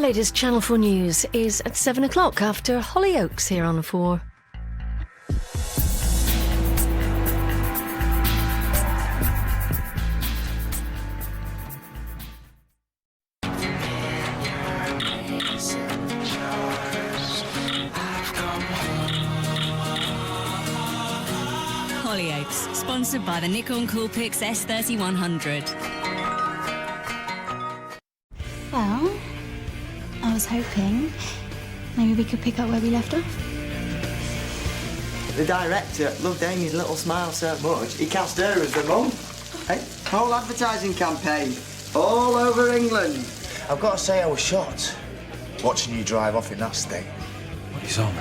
latest Channel 4 news is at 7 o'clock after Hollyoaks here on 4. Hollyoaks, sponsored by the Nikon Coolpix S3100. Well, I was hoping maybe we could pick up where we left off. The director loved Amy's little smile so much, he cast her as the mum. Hey, whole advertising campaign, all over England. I've got to say I was shocked watching you drive off in that state. What is on?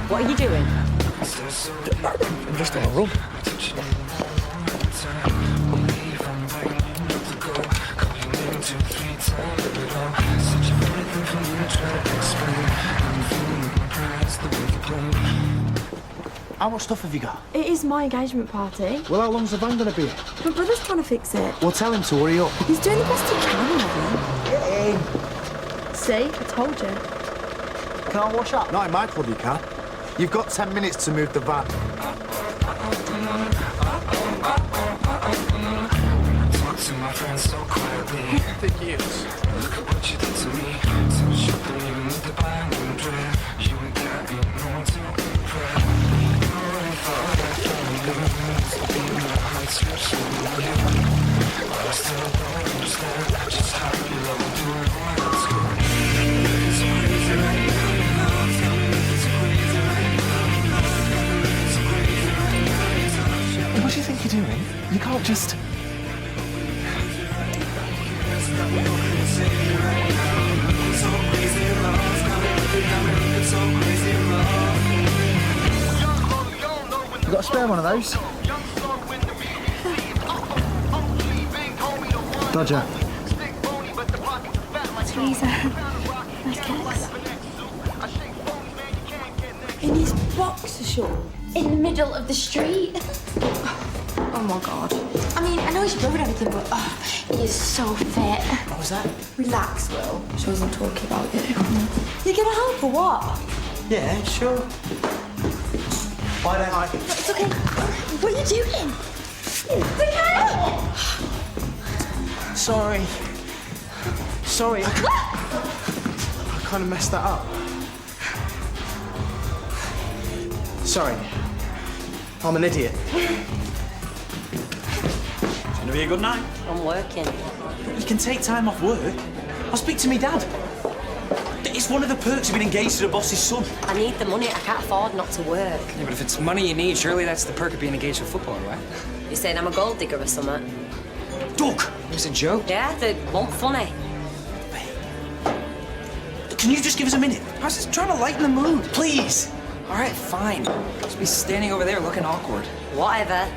What are you doing? I'm just on a run. How much stuff have you got? It is my engagement party. Well, how long's the van going to be? My brother's trying to fix it. Well, tell him to hurry up. He's doing the best he can, Robin. Get in. See, I told you. Can't wash up? Not in my club, you can. You've got 10 minutes to move the van. Thank you. What do you think you're doing? You can't just... You got a spare one of those? Dodger. Teresa, nice cakes. In his boxer shorts. In the middle of the street. Oh my god. I mean, I know he's broken everything, but he is so fit. What was that? Relax, Will. She wasn't talking about you. You gonna help or what? Yeah, sure. Why don't I? It's okay. What are you doing? Sorry. Sorry. I kind of messed that up. Sorry. I'm an idiot. It's gonna be a good night. I'm working. You can take time off work. I'll speak to me dad. It's one of the perks of being engaged to the boss's son. I need the money. I can't afford not to work. Yeah, but if it's money you need, surely that's the perk of being engaged to a footballer, right? You saying I'm a gold digger or something? Doug, It was a joke. Yeah, they won't funny. can you just give us a minute? I was just trying to lighten the mood, please. All right, fine. Just be standing over there looking awkward. Whatever.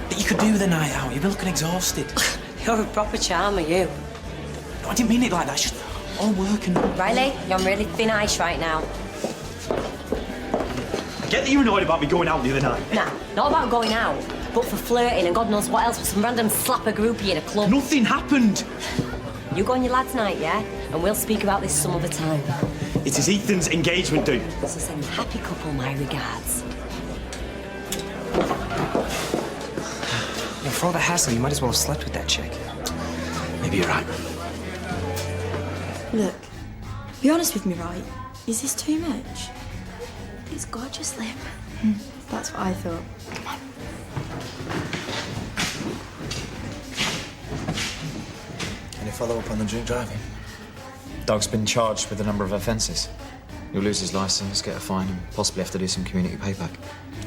That you could do with a night out. You've been looking exhausted. You're a proper charmer, you. No, I didn't mean it like that. It's just all work and... Riley, you're on really thin ice right now. I get that you were annoyed about me going out the other night. Nah, not about going out, but for flirting and God knows what else with some random slapper groupie in a club. Nothing happened. You go on your lads' night, yeah? And we'll speak about this some other time. It is Ethan's engagement, dude. So send the happy couple my regards. Yeah, for all the hassle, you might as well have slept with that chick. Maybe you're right. Look, be honest with me, right? Is this too much? It's gorgeous, Liv. That's what I thought. Any follow-up on the drink driving? Doug's been charged with a number of offences. He'll lose his licence, get a fine, and possibly have to do some community payback.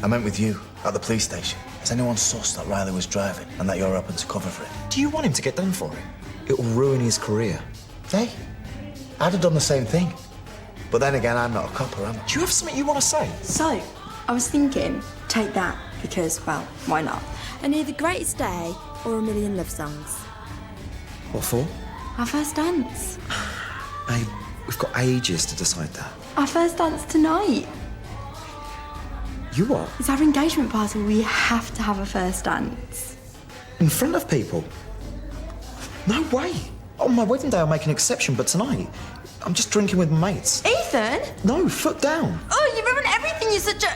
I meant with you, at the police station. Has anyone sussed that Riley was driving and that you're open to cover for it? Do you want him to get done for it? It'll ruin his career. Hey, I'd have done the same thing. But then again, I'm not a copper, am I? Do you have something you want to say? So, I was thinking, take that, because, well, why not? And either Greatest Day or A Million Love Songs. What for? Our first dance. Babe, we've got ages to decide that. Our first dance tonight. You what? It's our engagement party. We have to have a first dance. In front of people? No way. On my wedding day, I'll make an exception, but tonight, I'm just drinking with my mates. Ethan? No, foot down. Oh, you ruined everything. You're such a...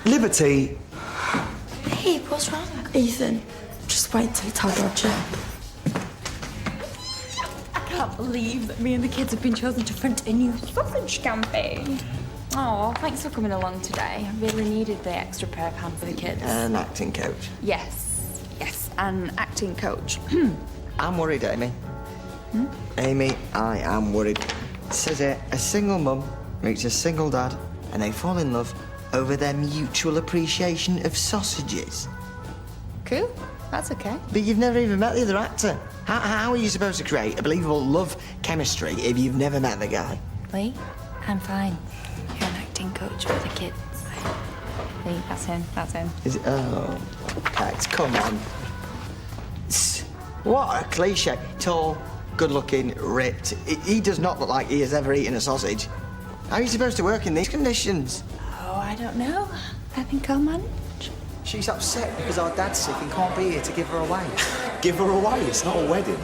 Liberty. Babe, what's wrong? Ethan, just wait till you tell Roger. I can't believe that me and the kids have been chosen to front a new sausage campaign. Oh, thanks for coming along today. I really needed the extra pair of hands for the kids. An acting coach. Yes, an acting coach. I'm worried, Amy. Amy, I am worried. It says here, a single mum meets a single dad and they fall in love over their mutual appreciation of sausages. Cool, that's okay. But you've never even met the other actor. How are you supposed to create a believable love chemistry if you've never met the guy? Lee, I'm fine. You're an acting coach for the kids. Lee, that's him. Is it? Oh, Pax, come on. What a cliche. Tall, good-looking, ripped. He does not look like he has ever eaten a sausage. How are you supposed to work in these conditions? Oh, I don't know. I think I'll manage. She's upset because our dad's sick and can't be here to give her away. Give her away, it's not a wedding.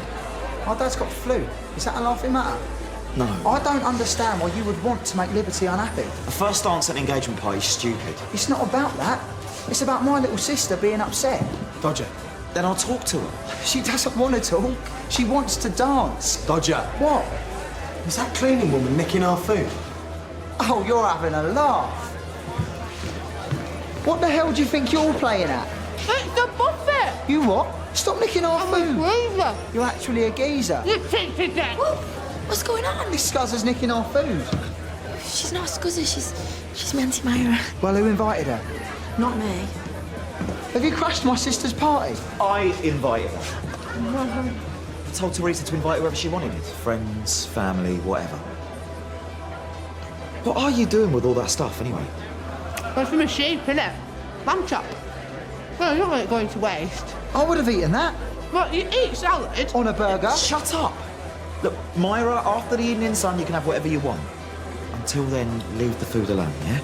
Our dad's got flu. Is that a laughing matter? No. I don't understand why you would want to make Liberty unhappy. A first dance at an engagement party is stupid. It's not about that. It's about my little sister being upset. Dodger. Then I'll talk to her. She doesn't want to talk. She wants to dance. Dodger. What? Was that cleaning woman nicking our food? Oh, you're having a laugh. What the hell do you think you're playing at? It's the buffet. You what? Stop nicking our food. Geezer. You're actually a geezer. What's going on? This scuzzer's nicking our food. She's not a scuzzer. She's my Auntie Myra. Well, who invited her? Not me. Have you crashed my sister's party? I invited her. I told Teresa to invite whoever she wanted. Friends, family, whatever. What are you doing with all that stuff, anyway? Well, from a sheep, innit? Lamb chop. Well, I don't want it going to waste. I would have eaten that. Well, you eat salad. On a burger. Shut up! Look, Myra, after the evening sun, you can have whatever you want. Until then, leave the food alone, yeah?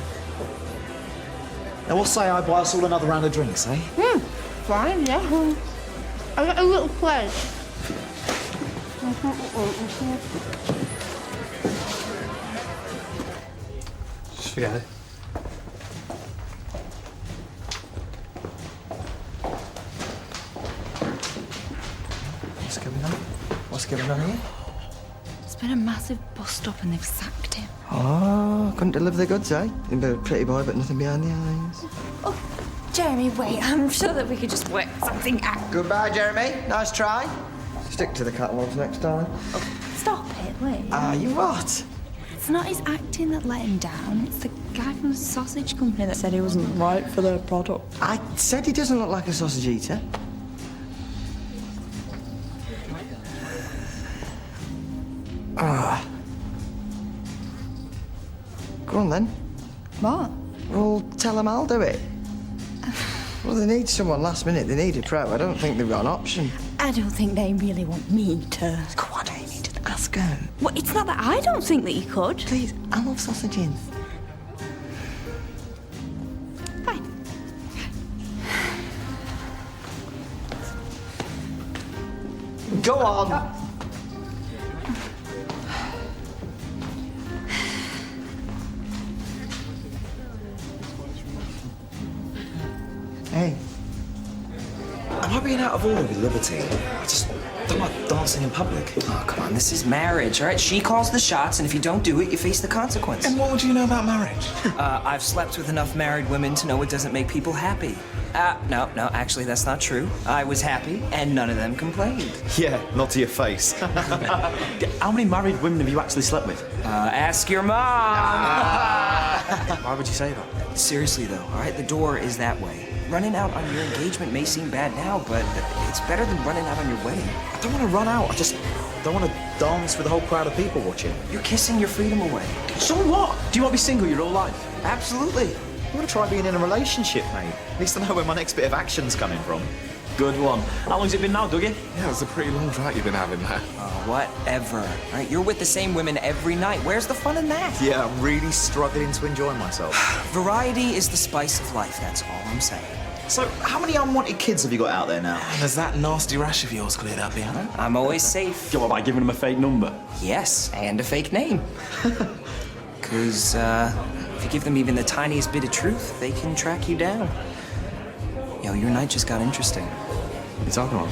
Now, what say I buy us all another round of drinks, eh? Fine, yeah. I got a little plate. Just forget it. What's going on here? It's been a massive bus stop and they've sacked him. Oh, couldn't deliver the goods, eh? You've been a pretty boy, but nothing behind the eyes. Oh, Jeremy, wait. I'm sure that we could just work something out. Goodbye, Jeremy. Nice try. Stick to the catalogues next time. Stop it, Lee. You what? It's not his acting that let him down. It's the guy from the sausage company that said he wasn't right for their product. I said he doesn't look like a sausage eater. Go on, then. What? Well, tell them I'll do it. Well, they need someone last minute. They need a pro. I don't think they've got an option. I don't think they really want me to. Go on, Amy. Just ask them. Well, it's not that I don't think that you could. Please, I love sausages. Fine. Go on. Hey. Am I being out out of order with Liberty. I just don't like dancing in public. Oh, come on, this is marriage, all right? She calls the shots, and if you don't do it, you face the consequence. And what would you know about marriage? I've slept with enough married women to know it doesn't make people happy. No, actually, that's not true. I was happy, and none of them complained. Yeah, not to your face. How many married women have you actually slept with? Ask your mom. Why would you say that? Seriously, though, all right? The door is that way. Running out on your engagement may seem bad now, but it's better than running out on your wedding. I don't want to run out. I just don't want to dance with a whole crowd of people watching. You're kissing your freedom away. So what? Do you want to be single your whole life? Absolutely. I'm going to try being in a relationship, mate. At least I know where my next bit of action's coming from. Good one. How long's it been now, Dougie? Yeah, it's a pretty long drought you've been having there. Oh, whatever. All right, you're with the same women every night. Where's the fun in that? Yeah, I'm really struggling to enjoy myself. Variety is the spice of life, that's all I'm saying. So, how many unwanted kids have you got out there now? And has that nasty rash of yours cleared up yet? I'm always safe. Go on, by giving them a fake number? Yes, and a fake name. Because, if you give them even the tiniest bit of truth, they can track you down. Yo, your night just got interesting. It's alcohol.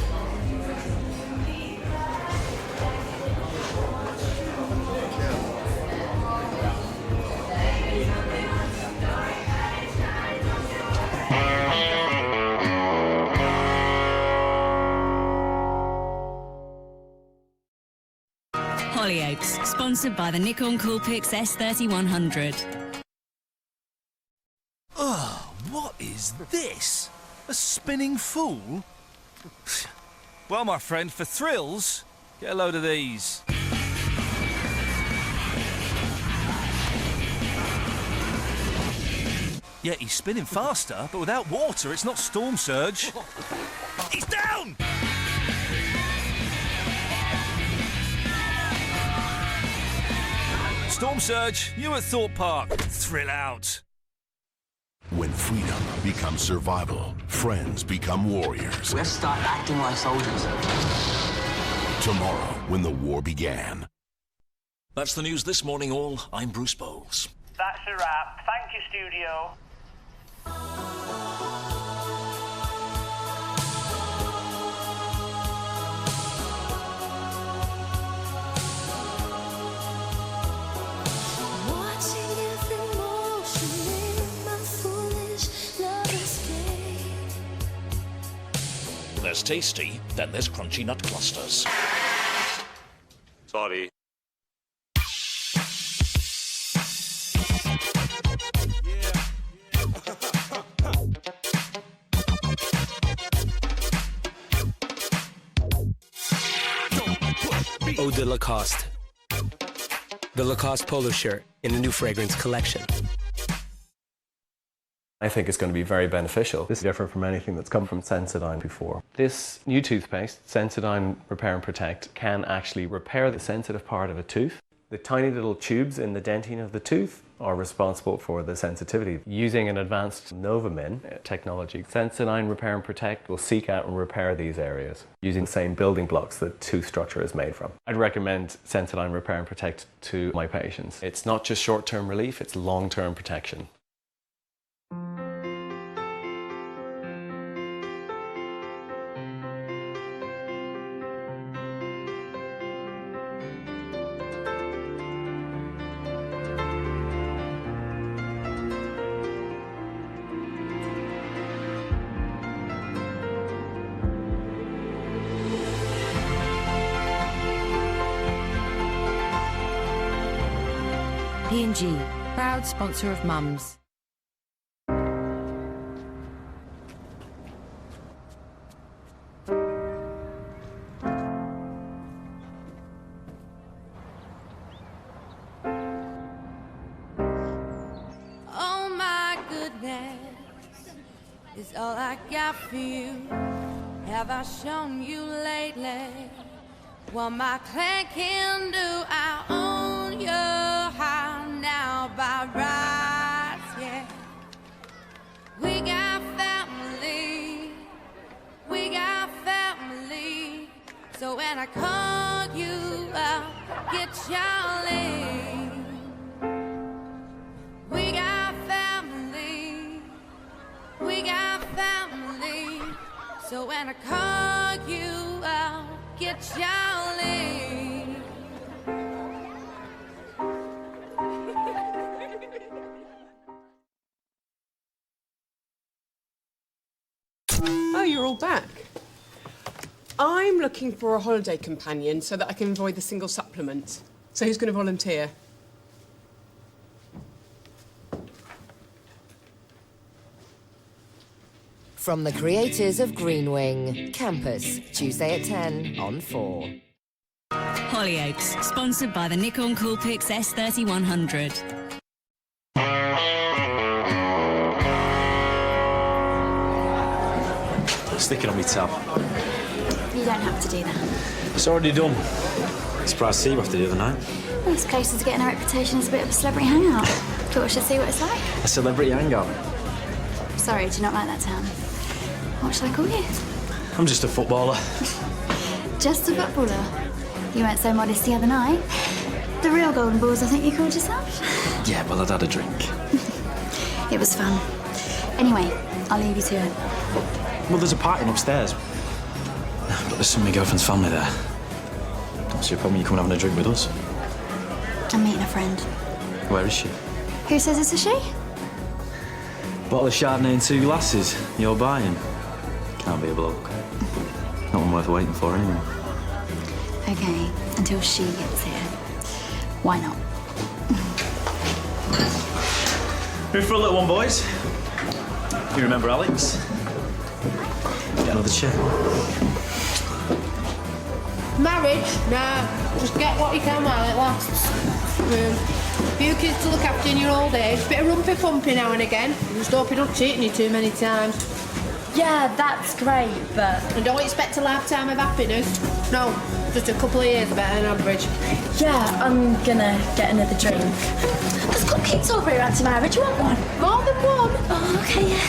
Hollyoaks, sponsored by the Nikon Coolpix S3100. Oh, what is this? A spinning fool? Well, my friend, for thrills, get a load of these. Yeah, he's spinning faster, but without water, it's not storm surge. He's down! Storm surge, you at Thorpe Park. Thrill out. When freedom becomes survival, friends become warriors. Let's start acting like soldiers. Tomorrow, when the war began. That's the news this morning, all. I'm Bruce Bowles. That's a wrap. Thank you, studio. There's tasty, then there's crunchy nut clusters. Sorry. Eau de Lacoste. The Lacoste polo shirt in the new fragrance collection. I think it's going to be very beneficial. This is different from anything that's come from Sensodyne before. This new toothpaste, Sensodyne Repair and Protect, can actually repair the sensitive part of a tooth. The tiny little tubes in the dentine of the tooth are responsible for the sensitivity. Using an advanced Novamin technology, Sensodyne Repair and Protect will seek out and repair these areas using the same building blocks the tooth structure is made from. I'd recommend Sensodyne Repair and Protect to my patients. It's not just short-term relief, it's long-term protection. P&G, proud sponsor of Mums. Oh my goodness, is all I got for you. Have I shown you lately what my clan can do? I own your heart now by rights, yeah. We got family, so when I call you up, get Charlie. We got family, So when I call you, I'll get jolly. Oh, you're all back. I'm looking for a holiday companion so that I can avoid the single supplement. So who's going to volunteer? From the creators of Greenwing, Campus, Tuesday at 10 on 4. Hollyoaks, sponsored by the Nikon Coolpix S3100. Stick it on me tab. You don't have to do that. It's already done. Surprised to see you after the other night. Well, this place is getting a reputation as a bit of a celebrity hangout. Thought I should see what it's like. A celebrity hangout. Sorry, do you not like that term? What shall I call you? I'm just a footballer. Just a footballer. You weren't so modest the other night. The real Golden Balls, I think you called yourself. Yeah, well, I'd had a drink. It was fun. Anyway, I'll leave you to it. Well, there's a party upstairs. But there's some of my girlfriend's family there. What's your problem? You come and having a drink with us? I'm meeting a friend. Where is she? Who says it's a she? Bottle of Chardonnay and 2 glasses. You're buying. Can't be a bloke. Not one worth waiting for, anyway. Okay, until she gets here. Why not? Who for a little one, boys? You remember Alex? Get another chair. Marriage? Nah. Just get what you can while it lasts. Few kids to look after in your old age. Bit of rumpy pumpy now and again. Just hope you don't cheat on you too many times. Yeah, that's great, but... And don't expect a lifetime of happiness. No, just a couple of years better than average. Yeah, I'm gonna get another drink. There's got kids over here, Auntie Myra. Do you want one? More than one? Oh, okay, yeah.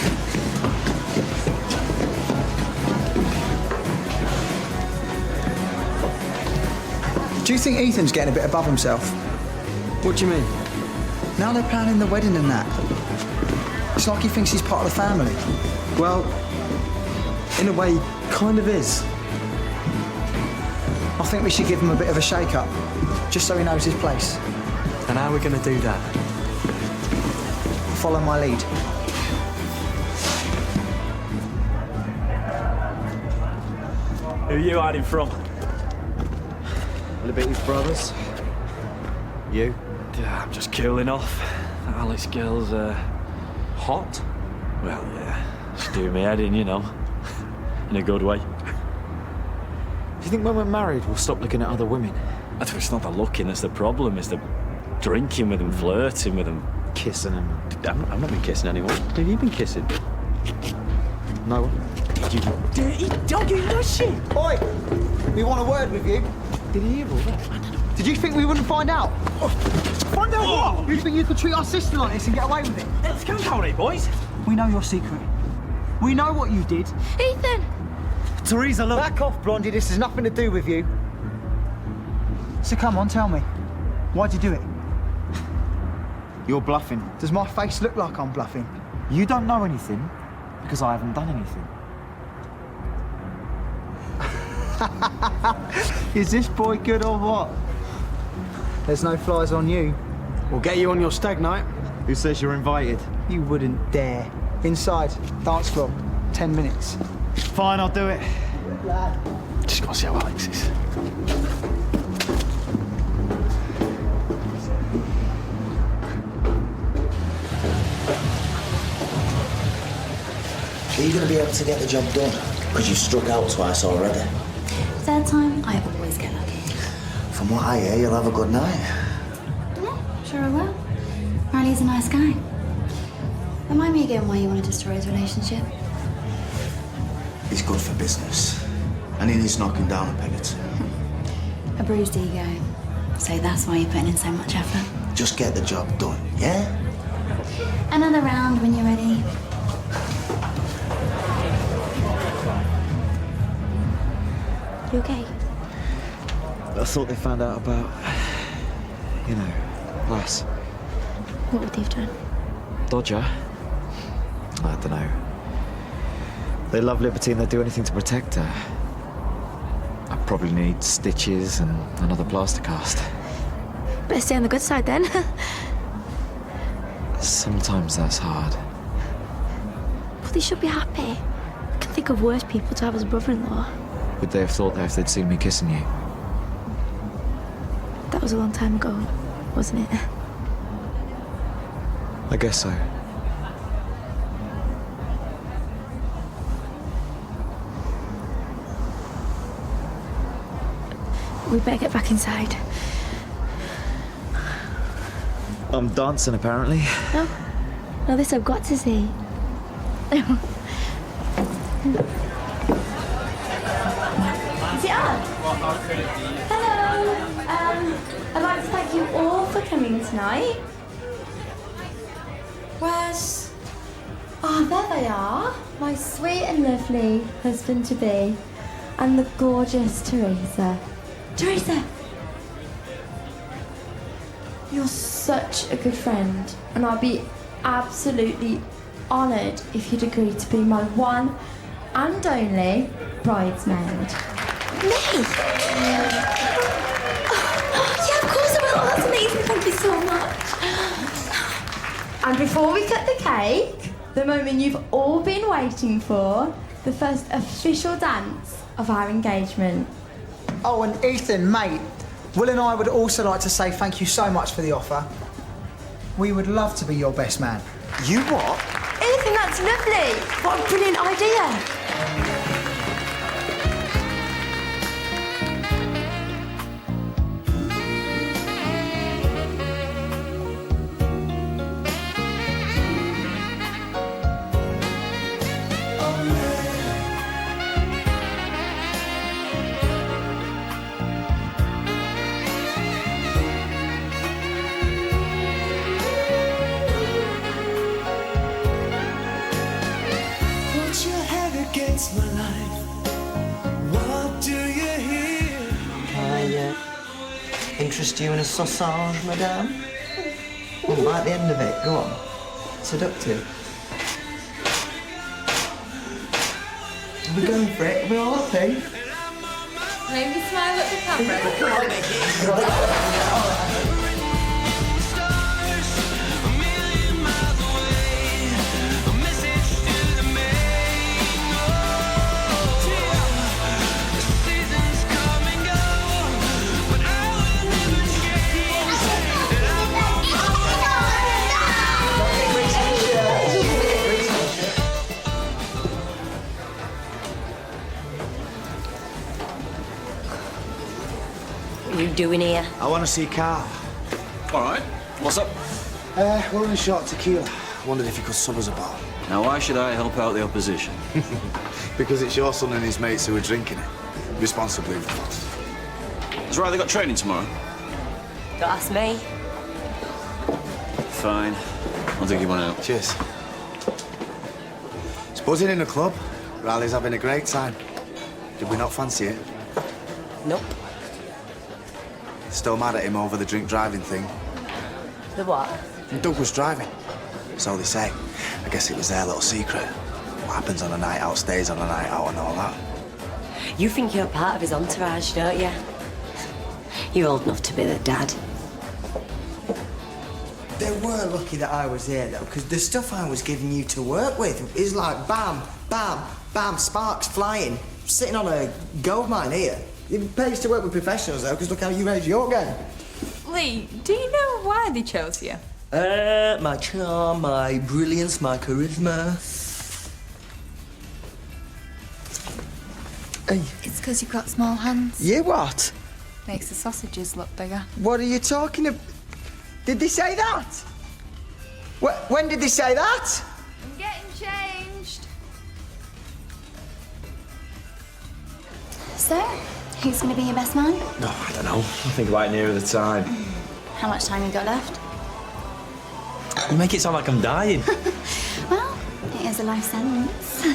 Do you think Ethan's getting a bit above himself? What do you mean? Now they're planning the wedding and that. It's like he thinks he's part of the family. Well, in a way, he kind of is. I think we should give him a bit of a shake-up, just so he knows his place. And how are we going to do that? Follow my lead. Who are you hiding from? Libby's brothers. You? Yeah, I'm just cooling off. That Alex girl's, hot? Well, yeah. She's doing me head in, you know. In a good way. Do you think when we're married, we'll stop looking at other women? I think it's not the looking that's the problem. It's the drinking with them, flirting with them. Kissing them. I've not been kissing anyone. Have you been kissing? No one. You dirty dog, you know shit! Oi! We want a word with you. Did he hear all that? Did you think we wouldn't find out? Oh. Find out what? You think you could treat our sister like this and get away with it? Let's go, Tony, boys. We know your secret. We know what you did. Ethan! Teresa, look. Back off, Blondie. This has nothing to do with you. So come on, tell me. Why'd you do it? You're bluffing. Does my face look like I'm bluffing? You don't know anything because I haven't done anything. Is this boy good or what? There's no flies on you. We'll get you on your stag night. Who says you're invited? You wouldn't dare. Inside, dance floor, 10 minutes. Fine, I'll do it. Just gotta see how Alex is. Are you going to be able to get the job done? Because you've struck out twice already. Third time, I always get lucky. From what I hear, you'll have a good night. Yeah, sure I will. Riley's a nice guy. Remind me again why you want to destroy his relationship. He's good for business. And he needs knocking down a peg or two. A bruised ego. So that's why you're putting in so much effort. Just get the job done, yeah? Another round when you're ready. You okay? I thought they found out about, you know, us. What would they have done? Dodger? I don't know. They love Liberty and they'd do anything to protect her. I probably need stitches and another plaster cast. Better stay on the good side then. Sometimes that's hard. But they should be happy. I can think of worse people to have as a brother-in-law. Would they have thought that if they'd seen me kissing you? That was a long time ago, wasn't it? I guess so. We better get back inside. I'm dancing, apparently. No, this I've got to see. Is it on? Hello. I'd like to thank you all for coming tonight. Where's... Oh, there they are. My sweet and lovely husband-to-be and the gorgeous Teresa. Teresa! You're such a good friend, and I'd be absolutely honoured if you'd agree to be my one and only bridesmaid. Me? Yeah, of course I will. Oh, that's amazing. Thank you so much. And before we cut the cake, the moment you've all been waiting for, the first official dance of our engagement. Oh, and Ethan, mate, Will and I would also like to say thank you so much for the offer. We would love to be your best man. You what? Ethan, that's lovely. What a brilliant idea. Interest you in a sausage, madame? Well, bite the end of it. Go on. Seductive. We're going for it. We're all happy. Maybe smile at the camera. What are you doing here? I want to see Carl. All right. What's up? We're on a short tequila. Wondered if you could sub us a bottle. Now, why should I help out the opposition? Because it's your son and his mates who are drinking it. Responsibly, of course. That's right, they got training tomorrow. Don't ask me. Fine. I'll take you one out. Cheers. It's buzzing in the club. Riley's having a great time. Did we not fancy it? Nope. Still mad at him over the drink driving thing. The what? Doug was driving. So they say. I guess it was their little secret. What happens on a night out stays on a night out and all that. You think you're part of his entourage, don't you? You're old enough to be the dad. They were lucky that I was here, though, because the stuff I was giving you to work with is like bam, bam, bam, sparks flying. Sitting on a gold mine here. It pays to work with professionals, though, because look how you raise your game. Lee, do you know why they chose you? My charm, my brilliance, my charisma. Hey. It's because you've got small hands. Yeah, what? Makes the sausages look bigger. What are you talking about? Did they say that? When did they say that? I'm getting changed. So, who's going to be your best man? No, I don't know. I'll think about it nearer the time. How much time you got left? You make it sound like I'm dying. Well, it is a life sentence.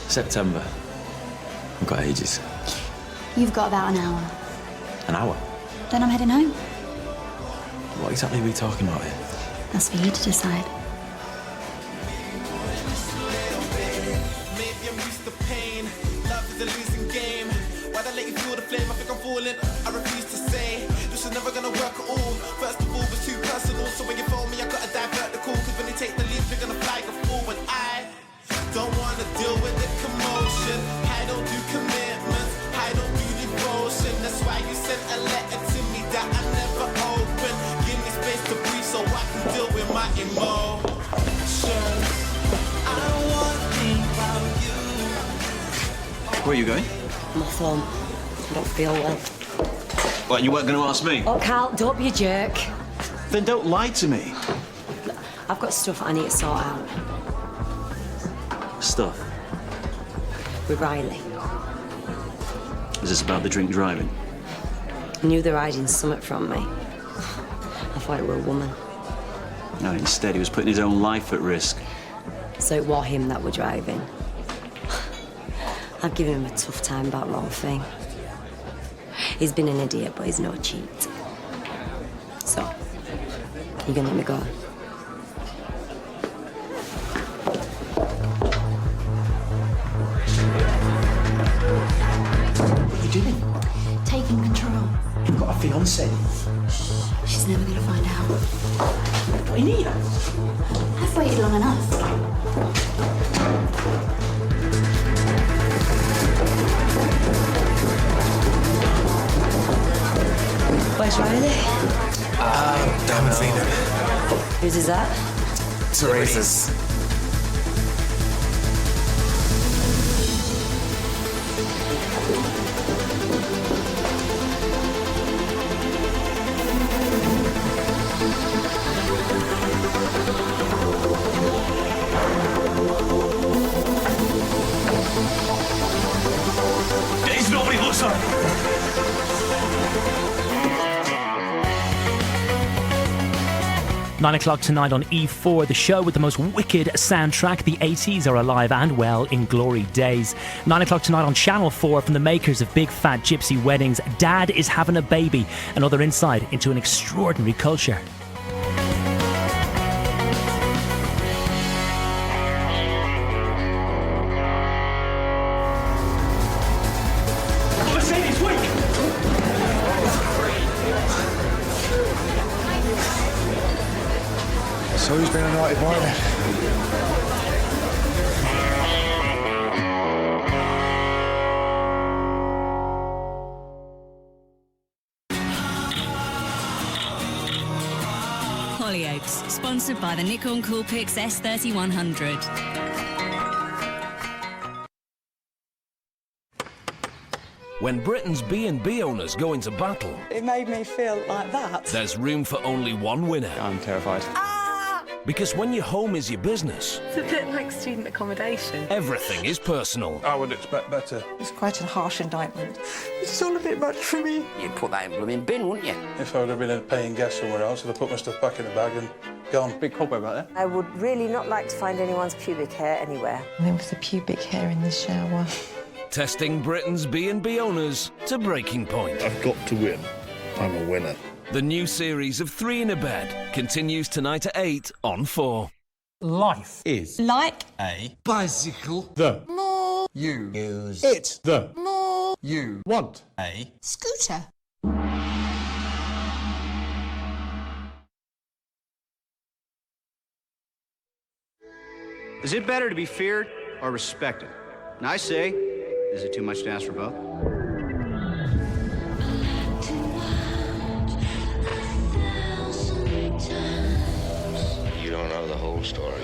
September. I've got ages. You've got about an hour. An hour? Then I'm heading home. What exactly are we talking about here? That's for you to decide. let you feel the flame. I think I'm falling. I refuse to say this is never gonna work at all. First of all, it's too personal. So when you phone me, I gotta divert the call. Cause when you take the lead, you're gonna fly the fall. But I don't wanna deal with the commotion. I don't do commitments. I don't do devotion. That's why you sent a letter to me that I never opened. Give me space to breathe so I can deal with my emotions. I want things about you. Where are you going? My phone. I don't feel well. What, you weren't going to ask me? Oh, Carl, don't be a jerk. Then don't lie to me. I've got stuff I need to sort out. Stuff. With Riley. Is this about the drink driving? I knew they were hiding something from me. I thought it were a woman. No, instead he was putting his own life at risk. So it was him that were driving. I've given him a tough time about the wrong thing. He's been an idiot, but he's no cheat. So, you gonna let me go? What are you doing? Taking control. You've got a fiancée. She's never gonna find out. What in here? I've waited long enough. Where's Riley? Haven't seen him. Whose is that? Teresa's. There's nobody closer. 9 o'clock tonight on E4, the show with the most wicked soundtrack. The 80s are alive and well in glory days. 9 o'clock tonight on Channel 4 from the makers of Big Fat Gypsy Weddings. Dad is Having a Baby. Another insight into an extraordinary culture. Mercedes, quick! So who's been a naughty boy then? Hollyoaks, sponsored by the Nikon Coolpix S3100. When Britain's B&B owners go into battle, It made me feel like that. there's room for only one winner. I'm terrified. Because when your home is your business, It's a bit like student accommodation. everything is personal. I would expect better. It's quite a harsh indictment. It's all a bit much for me. You'd put that in blooming bin, wouldn't you? If I would have been a paying guest somewhere else, I'd have put my stuff back in the bag and gone. Big cobweb out there. I would really not like to find anyone's pubic hair anywhere. There was a pubic hair in the shower. Testing Britain's B&B owners to breaking point. I've got to win. I'm a winner. The new series of 3 in a Bed continues tonight at 8 on 4. Life Is like a Bicycle. the more you Use. it the more you want a scooter. Is it better to be feared or respected? And I say, is it too much to ask for both? You don't know the whole story.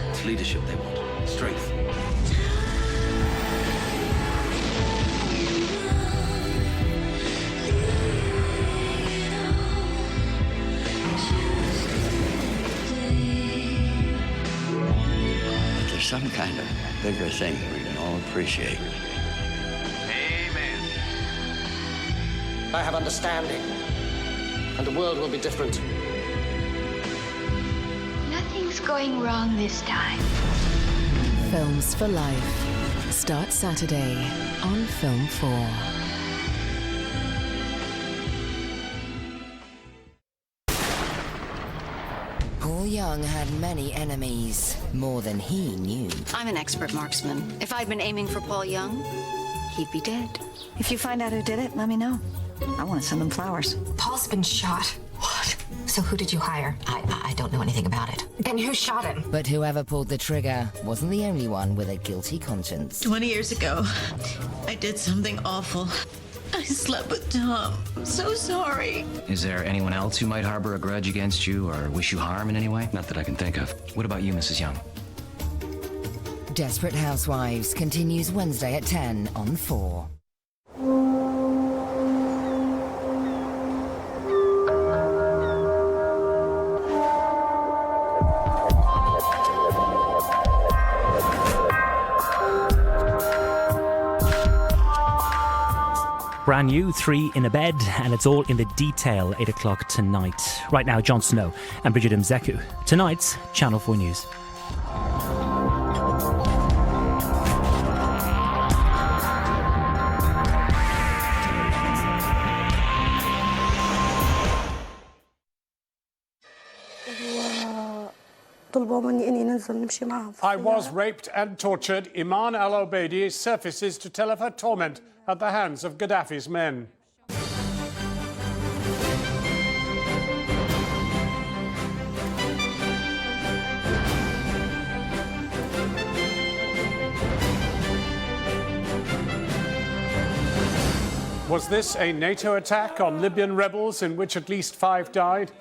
It's leadership they want. Strength. But there's some kind of bigger thing we can all appreciate. I have understanding, and the world will be different. Nothing's going wrong this time. Films for Life. Start Saturday on Film 4. Paul Young had many enemies, more than he knew. I'm an expert marksman. If I'd been aiming for Paul Young, he'd be dead. If you find out who did it, let me know. I want to send them flowers. Paul's been shot. What? So who did you hire? I don't know anything about it. And who shot him? But whoever pulled the trigger wasn't the only one with a guilty conscience. 20 years ago, I did something awful. I slept with Tom. I'm so sorry. Is there anyone else who might harbor a grudge against you or wish you harm in any way? Not that I can think of. What about you, Mrs. Young? Desperate Housewives continues Wednesday at 10 on 4. Brand new, 3 in a bed, and it's all in the detail, 8 o'clock tonight. Right now, Jon Snow and Bridget Mzeku. Tonight's Channel 4 News. I was raped and tortured. Iman al-Obeidi surfaces to tell of her torment at the hands of Gaddafi's men. Was this a NATO attack on Libyan rebels in which at least 5 died?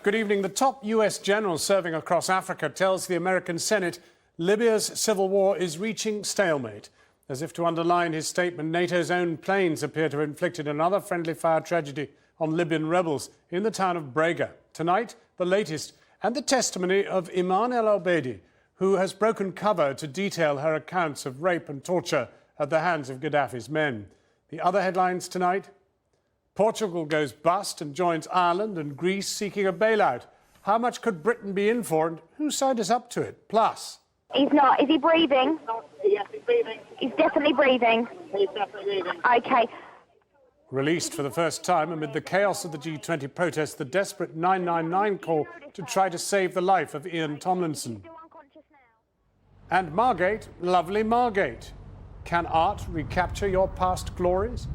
Good evening. The top US general serving across Africa tells the American Senate Libya's civil war is reaching stalemate. As if to underline his statement, NATO's own planes appear to have inflicted another friendly fire tragedy on Libyan rebels in the town of Brega. Tonight, the latest and the testimony of Iman al-Obeidi, who has broken cover to detail her accounts of rape and torture at the hands of Gaddafi's men. The other headlines tonight: Portugal goes bust and joins Ireland and Greece seeking a bailout. How much could Britain be in for, and whose side is up to it? Plus, he's not. Is he breathing? Yes, he's breathing. He's definitely breathing. He's definitely breathing. Okay. Released for the first time amid the chaos of the G20 protests, the desperate 999 call to try to save the life of Ian Tomlinson. And Margate, lovely Margate. Can art recapture your past glories?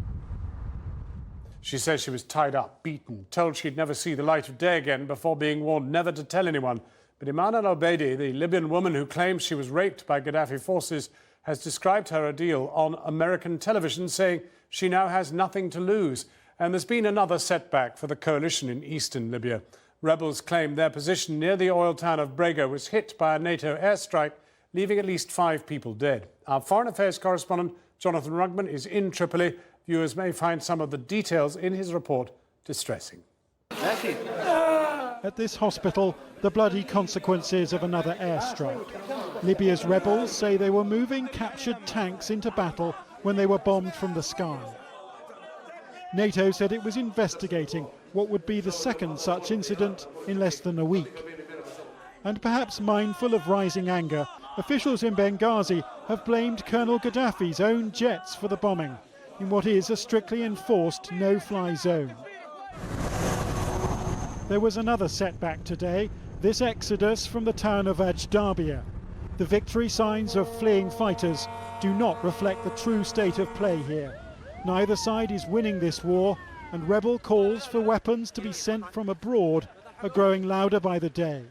She says she was tied up, beaten, told she'd never see the light of day again before being warned never to tell anyone. But Iman al-Obeidi, the Libyan woman who claims she was raped by Gaddafi forces, has described her ordeal on American television, saying she now has nothing to lose. And there's been another setback for the coalition in eastern Libya. Rebels claim their position near the oil town of Brega was hit by a NATO airstrike, leaving at least 5 people dead. Our foreign affairs correspondent, Jonathan Rugman, is in Tripoli. Viewers may find some of the details in his report distressing. At this hospital, the bloody consequences of another airstrike. Libya's rebels say they were moving captured tanks into battle when they were bombed from the sky. NATO said it was investigating what would be the second such incident in less than a week. And perhaps mindful of rising anger, officials in Benghazi have blamed Colonel Gaddafi's own jets for the bombing in what is a strictly enforced no-fly zone. There was another setback today, this exodus from the town of Ajdabia. The victory signs of fleeing fighters do not reflect the true state of play here. Neither side is winning this war, and rebel calls for weapons to be sent from abroad are growing louder by the day.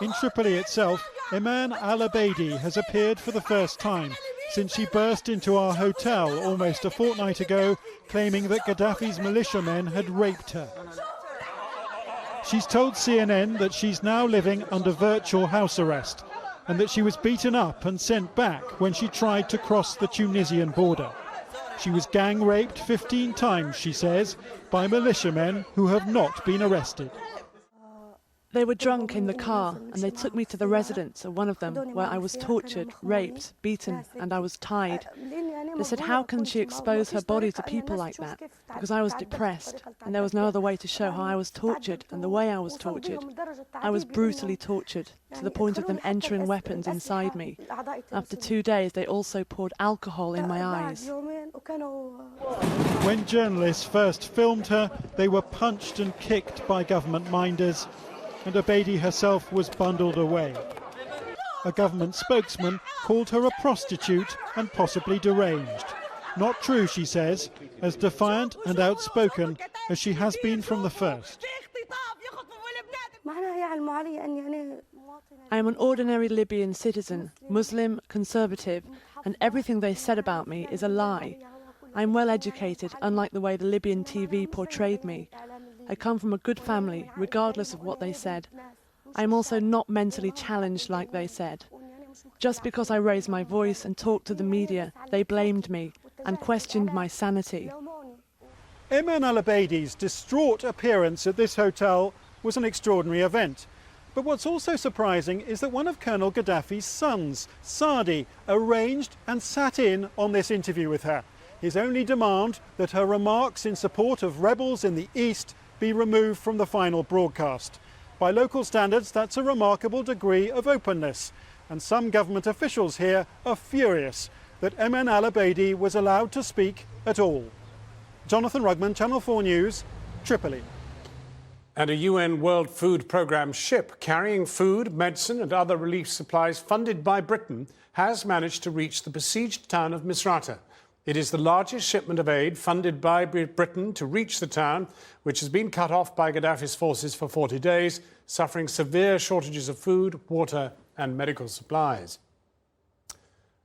In Tripoli itself, Iman al-Obeidi has appeared for the first time since she burst into our hotel almost a fortnight ago, claiming that Gaddafi's militiamen had raped her. She's told CNN that she's now living under virtual house arrest and that she was beaten up and sent back when she tried to cross the Tunisian border. She was gang raped 15 times, she says, by militiamen who have not been arrested. They were drunk in the car and they took me to the residence of one of them where I was tortured, raped, beaten and I was tied. They said, how can she expose her body to people like that? Because I was depressed and there was no other way to show how I was tortured and the way I was tortured. I was brutally tortured to the point of them entering weapons inside me. After 2 days they also poured alcohol in my eyes. When journalists first filmed her, they were punched and kicked by government minders, and Abedi herself was bundled away. A government spokesman called her a prostitute and possibly deranged. Not true, she says, as defiant and outspoken as she has been from the first. I am an ordinary Libyan citizen, Muslim, conservative, and everything they said about me is a lie. I am well educated, unlike the way the Libyan TV portrayed me. I come from a good family, regardless of what they said. I am also not mentally challenged like they said. Just because I raised my voice and talked to the media, they blamed me and questioned my sanity. Ayman al-Abedi's distraught appearance at this hotel was an extraordinary event. But what's also surprising is that one of Colonel Gaddafi's sons, Saadi, arranged and sat in on this interview with her. His only demand that her remarks in support of rebels in the east be removed from the final broadcast. By local standards, that's a remarkable degree of openness. And some government officials here are furious that Ayman al-Abedi was allowed to speak at all. Jonathan Rugman, Channel 4 News, Tripoli. And a UN World Food Programme ship carrying food, medicine and other relief supplies funded by Britain has managed to reach the besieged town of Misrata. It is the largest shipment of aid funded by Britain to reach the town, which has been cut off by Gaddafi's forces for 40 days, suffering severe shortages of food, water and medical supplies.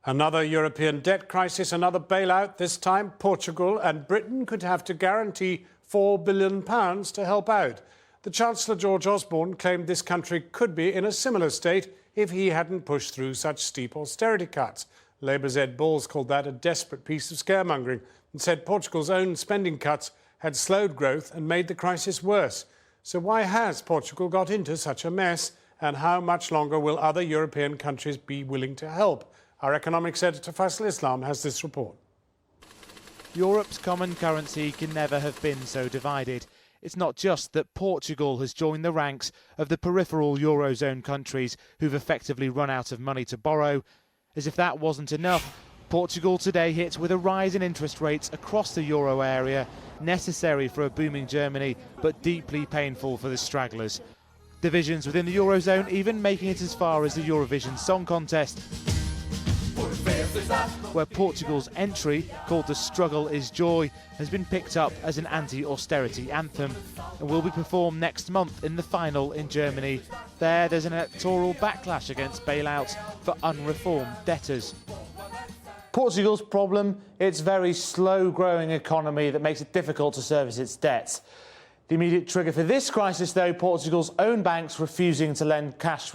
Another European debt crisis, another bailout. This time Portugal and Britain could have to guarantee £4 billion to help out. The Chancellor George Osborne claimed this country could be in a similar state if he hadn't pushed through such steep austerity cuts. Labour's Ed Balls called that a desperate piece of scaremongering and said Portugal's own spending cuts had slowed growth and made the crisis worse. So why has Portugal got into such a mess, and how much longer will other European countries be willing to help? Our economics editor Faisal Islam has this report. Europe's common currency can never have been so divided. It's not just that Portugal has joined the ranks of the peripheral Eurozone countries who've effectively run out of money to borrow. As if that wasn't enough, Portugal today hit with a rise in interest rates across the euro area, necessary for a booming Germany, but deeply painful for the stragglers. Divisions within the Eurozone even making it as far as the Eurovision Song Contest, where Portugal's entry, called The Struggle is Joy, has been picked up as an anti-austerity anthem and will be performed next month in the final in Germany. There's an electoral backlash against bailouts for unreformed debtors. Portugal's problem, its very slow-growing economy that makes it difficult to service its debts. The immediate trigger for this crisis, though, Portugal's own banks refusing to lend cash